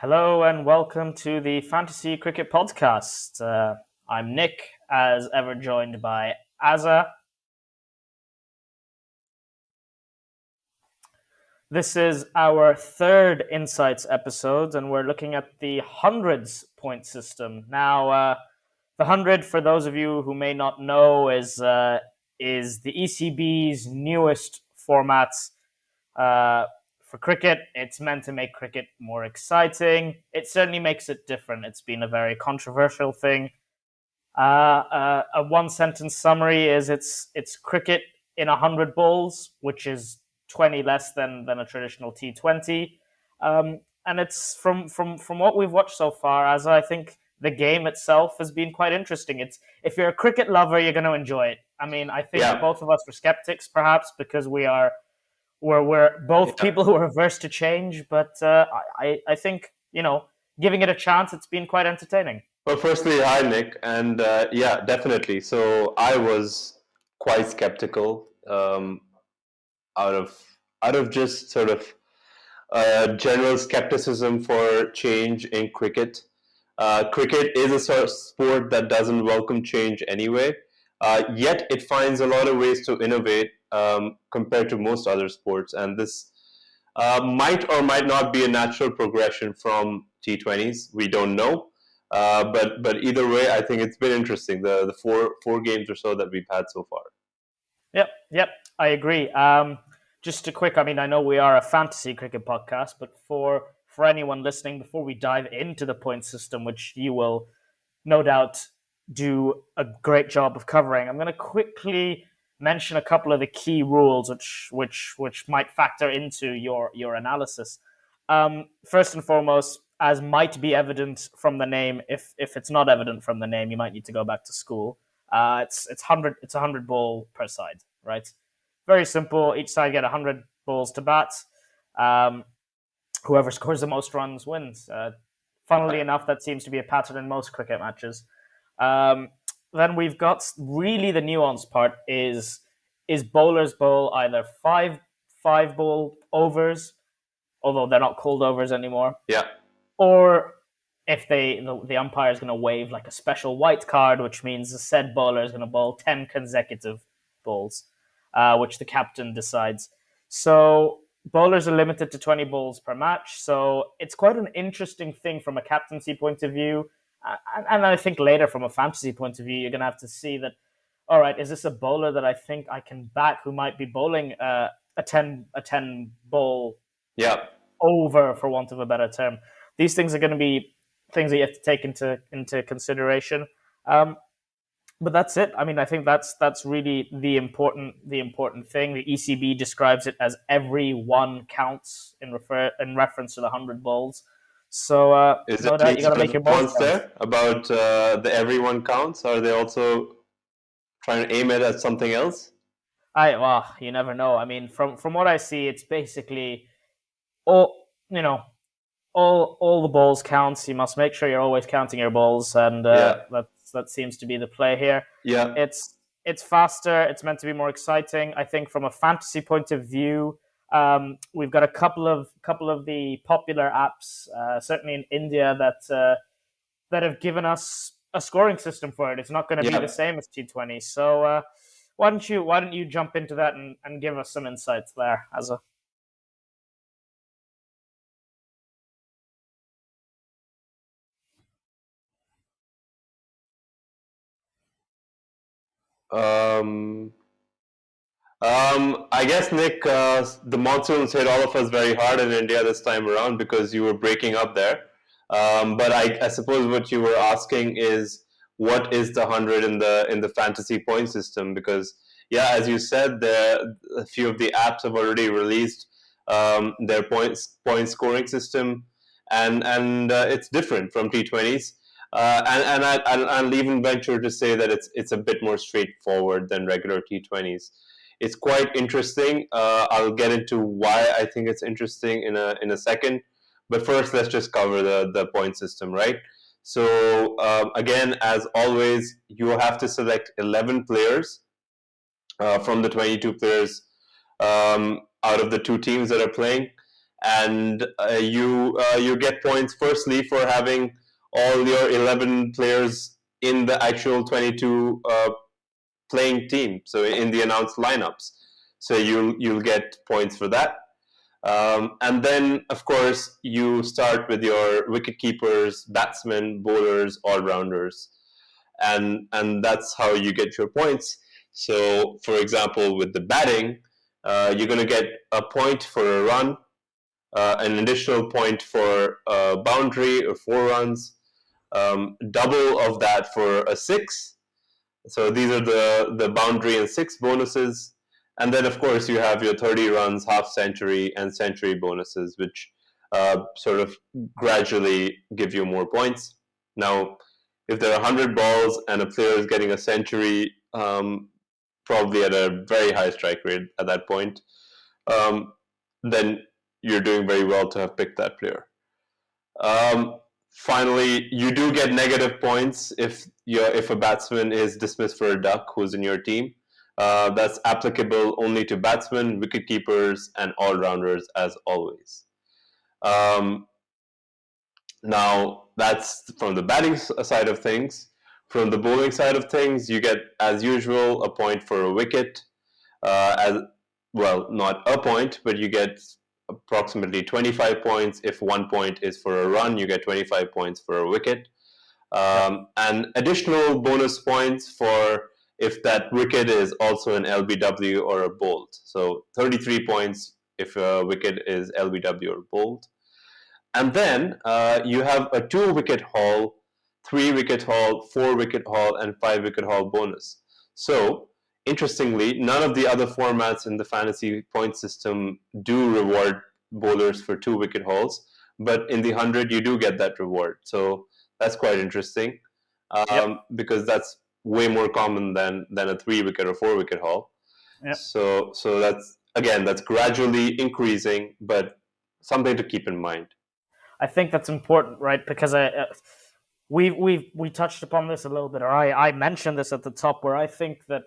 Hello and welcome to the Fantasy Cricket Podcast. I'm Nick, as ever joined by Azza. This is our third Insights episode, and we're looking at the hundreds point system. Now, the hundred, for those of you who may not know, is the ECB's newest format. For cricket, it's meant to make cricket more exciting. It certainly makes it different. It's been a very controversial thing. A one-sentence summary is it's cricket in 100 balls, which is 20 less than a traditional T20. And it's from what we've watched so far, as I think the game itself has been quite interesting. It's if you're a cricket lover, you're going to enjoy it. I mean, I think both of us were skeptics, perhaps, because we're both people who are averse to change, but I think, giving it a chance, it's been quite entertaining. Well, firstly, hi, Nick. And yeah, definitely. So I was quite skeptical out of just sort of general skepticism for change in cricket. Cricket is a sort of sport that doesn't welcome change anyway, yet it finds a lot of ways to innovate compared to most other sports. And this might or might not be a natural progression from T20s. We don't know. But either way, I think it's been interesting, the four games or so that we've had so far. Yep, I agree. Just a quick, I know we are a fantasy cricket podcast, but for anyone listening, before we dive into the point system, which you will no doubt do a great job of covering, I'm going to quickly mention a couple of the key rules which might factor into your analysis. First and foremost, as might be evident from the name, if it's not evident from the name, you might need to go back to school. It's 100 ball per side, right? Very simple. Each side get 100 balls to bat. Whoever scores the most runs wins. Funnily enough, that seems to be a pattern in most cricket matches. Then we've got really the nuanced part is bowlers bowl either five ball overs, although they're not called overs anymore. Yeah. Or if the umpire is going to wave like a special white card, which means the said bowler is going to bowl 10 consecutive balls, which the captain decides. So bowlers are limited to 20 balls per match. So it's quite an interesting thing from a captaincy point of view. And I think later from a fantasy point of view, you're going to have to see that, all right, is this a bowler that I think I can back who might be bowling a 10 ball over, for want of a better term? These things are going to be things that you have to take into consideration. But that's it. I think that's really the important thing. The ECB describes it as every one counts in reference to the 100 balls. So is no doubt you got to make your balls there about the everyone counts? Are they also trying to aim it at something else? Well, you never know. From what I see, it's basically all the balls counts. You must make sure you're always counting your balls, and that seems to be the play here. Yeah, it's faster. It's meant to be more exciting. I think from a fantasy point of view, we've got a couple of the popular apps, certainly in India, that have given us a scoring system for it. It's not going to be the same as T20. So why don't you jump into that and give us some insights there, Azza? I guess, Nick, the monsoons hit all of us very hard in India this time around because you were breaking up there. But I suppose what you were asking is what is the 100 in the fantasy point system? Because as you said, a few of the apps have already released their point scoring system, and it's different from T20s. And I'll even venture to say that it's a bit more straightforward than regular T20s. It's quite interesting. I'll get into why I think it's interesting in a second. But first, let's just cover the point system, right? So again, as always, you have to select 11 players from the 22 players out of the two teams that are playing. and you get points firstly for having all your 11 players in the actual 22 playing team, so in the announced lineups. So you'll get points for that. And then, of course, you start with your wicket keepers, batsmen, bowlers, all rounders, and that's how you get your points. So, for example, with the batting, you're going to get a point for a run, an additional point for a boundary or 4 runs, double of that for a six. So these are the boundary and six bonuses. And then, of course, you have your 30 runs, half century, and century bonuses, which sort of gradually give you more points. Now, if there are 100 balls and a player is getting a century, probably at a very high strike rate at that point, then you're doing very well to have picked that player. Finally, you do get negative points if a batsman is dismissed for a duck who's in your team. That's applicable only to batsmen, wicket keepers, and all rounders, as always. Now, that's from the batting side of things. From the bowling side of things, you get, as usual, a point for a wicket. As well, not a point, but you get approximately 25 points. If 1 point is for a run, you get 25 points for a wicket. And additional bonus points for if that wicket is also an LBW or a bolt. So 33 points if a wicket is LBW or bolt. And then you have a 2-wicket haul, 3-wicket haul, 4-wicket haul, and 5-wicket haul bonus. So, interestingly, none of the other formats in the fantasy point system do reward bowlers for 2-wicket hauls, but in the 100 you do get that reward. So that's quite interesting, because that's way more common than a 3-wicket or 4-wicket haul. Yep. So that's gradually increasing, but something to keep in mind. I think that's important, right? Because we touched upon this a little bit, or I mentioned this at the top, where I think that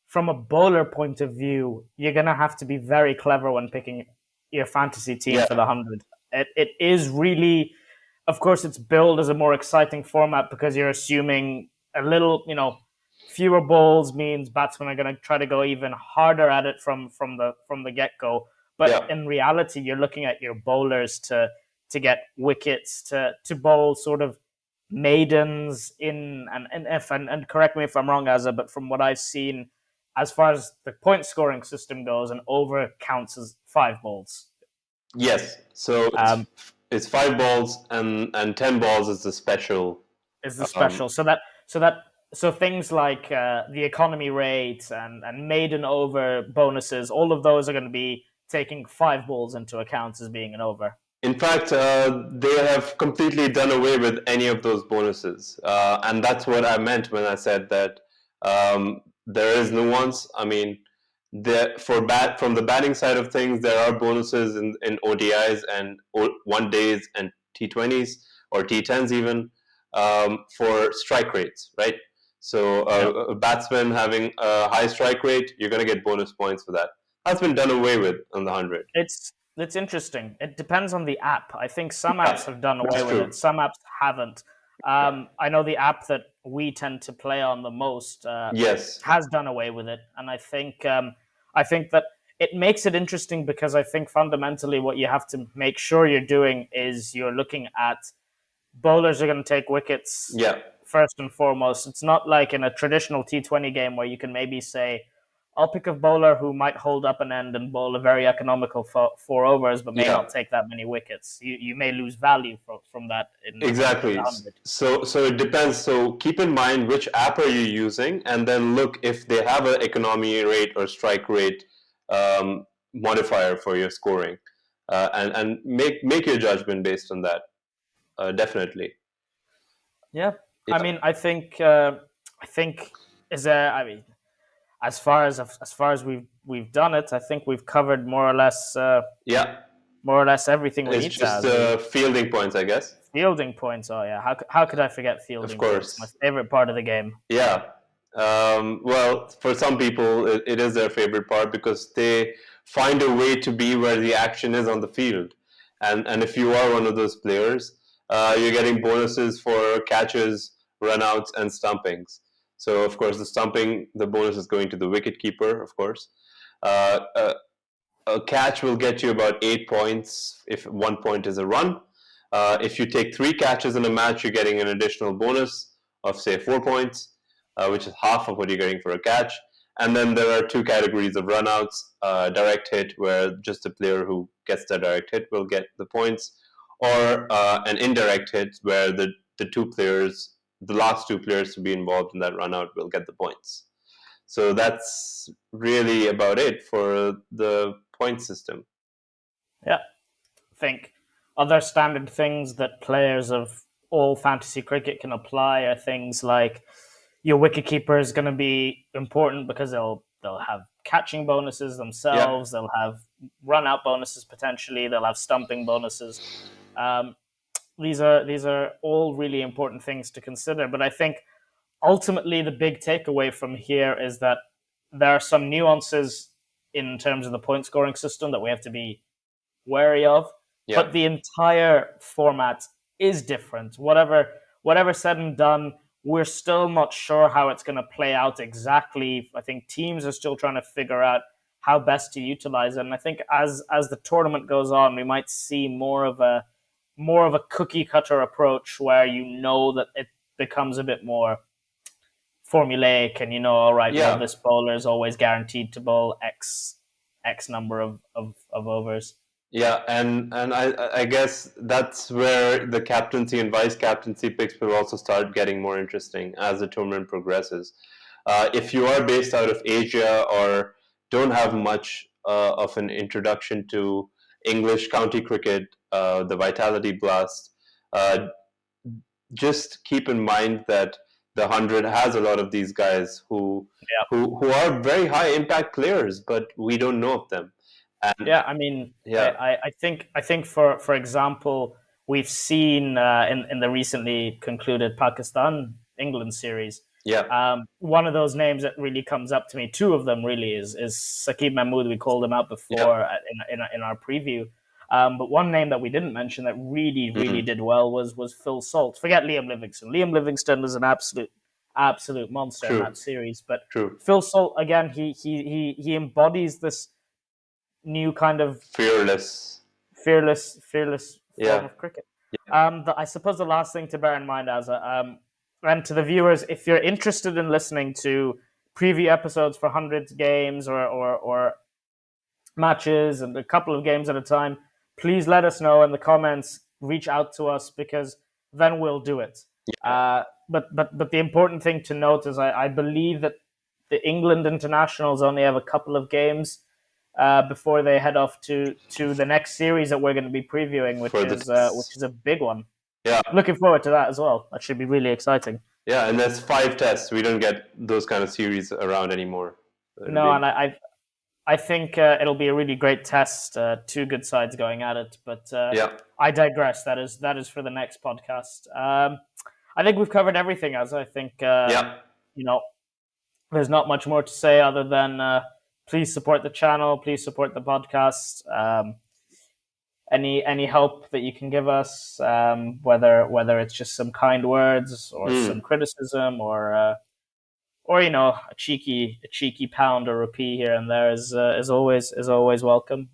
from a bowler point of view, you're gonna have to be very clever when picking your fantasy team for the 100. It is really, of course, it's billed as a more exciting format because you're assuming a little, fewer balls means batsmen are going to try to go even harder at it from the get go. But in reality, you're looking at your bowlers to get wickets, to bowl sort of maidens in, and correct me if I'm wrong, Azza, but from what I've seen, as far as the point scoring system goes, an over counts as 5 balls. Yes, so it's 5 balls and 10 balls is the special. So things like the economy rate and maiden over bonuses, all of those are going to be taking 5 balls into account as being an over. In fact, they have completely done away with any of those bonuses, and that's what I meant when I said that there is nuance. I mean, from the batting side of things, there are bonuses in ODIs and one days and T20s or T10s even for strike rates, right? So a batsman having a high strike rate, you're going to get bonus points for that. That's been done away with on the 100. It's interesting. It depends on the app. I think some apps have done away with it. Some apps haven't. I know the app that we tend to play on the most has done away with it, and I think that it makes it interesting because I think fundamentally what you have to make sure you're doing is you're looking at bowlers are going to take wickets first and foremost. It's not like in a traditional T20 game where you can maybe say, I'll pick a bowler who might hold up an end and bowl a very economical 4 overs, but may not take that many wickets. You may lose value from that. Exactly. So it depends. So keep in mind which app are you using, and then look if they have an economy rate or strike rate modifier for your scoring, and make your judgment based on that. Definitely. Yeah. I mean, I think as far as we've done it, I think we've covered more or less everything we need to. It's just fielding points, I guess. Fielding points. Oh yeah, how could I forget fielding? Of course, points? My favorite part of the game. Yeah. Well, for some people, it is their favorite part because they find a way to be where the action is on the field. and if you are one of those players, you're getting bonuses for catches, runouts, and stumpings. So of course, the bonus is going to the wicket keeper, of course. Uh, uh, a catch will get you about 8 points if 1 point is a run. If you take 3 catches in a match, you're getting an additional bonus of say 4 points, which is half of what you're getting for a catch. And then there are 2 categories of runouts: direct hit, where just the player who gets the direct hit will get the points, or an indirect hit, where the last 2 players to be involved in that runout will get the points. So that's really about it for the point system. Yeah, I think other standard things that players of all fantasy cricket can apply are things like your wicketkeeper is going to be important because they'll have catching bonuses themselves. Yeah. They'll have run out bonuses potentially. They'll have stumping bonuses. These are all really important things to consider. But I think ultimately the big takeaway from here is that there are some nuances in terms of the point scoring system that we have to be wary of. Yeah. But the entire format is different. Whatever said and done, we're still not sure how it's going to play out exactly. I think teams are still trying to figure out how best to utilize it. And I think as the tournament goes on, we might see more of a cookie cutter approach where you know that it becomes a bit more formulaic, and all right, well, this bowler is always guaranteed to bowl X number of overs. Yeah, and I guess that's where the captaincy and vice captaincy picks will also start getting more interesting as the tournament progresses. If you are based out of Asia or don't have much of an introduction to English county cricket, the Vitality Blast, just keep in mind that the 100 has a lot of these guys who are very high impact players, but we don't know of them. And I think for example, we've seen in the recently concluded Pakistan England series. One of those names that really comes up to me, 2 of them really, is Saqib Mahmood. We called him out before in our preview. But one name that we didn't mention that really did well was Phil Salt. Forget Liam Livingston. Liam Livingston is an absolute monster in that series. But Phil Salt, again, he embodies this new kind of fearless form of cricket. I suppose the last thing to bear in mind, and to the viewers, if you're interested in listening to preview episodes for hundreds games or matches and a couple of games at a time, please let us know in the comments. Reach out to us, because then we'll do it. But the important thing to note is I believe that the England internationals only have a couple of games before they head off to the next series that we're going to be previewing, which is a big one. Yeah, looking forward to that as well. That should be really exciting. Yeah, and there's 5 tests. We don't get those kind of series around anymore. No, and I think it'll be a really great test. 2 good sides going at it, but I digress. That is for the next podcast. I think we've covered everything. As I think, there's not much more to say other than please support the channel. Please support the podcast. Any help that you can give us, whether it's just some kind words or some criticism or a cheeky pound or rupee here and there is always welcome.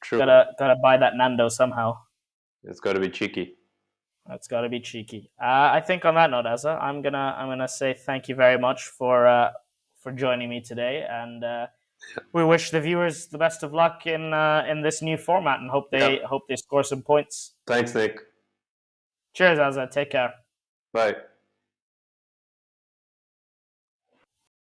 True. Gotta buy that Nando somehow. It's got to be cheeky. It's got to be cheeky. I think on that note, Azza, I'm gonna say thank you very much for joining me today, and we wish the viewers the best of luck in this new format, and hope they score some points. Thanks, Nick. Cheers, Azza. Take care. Bye.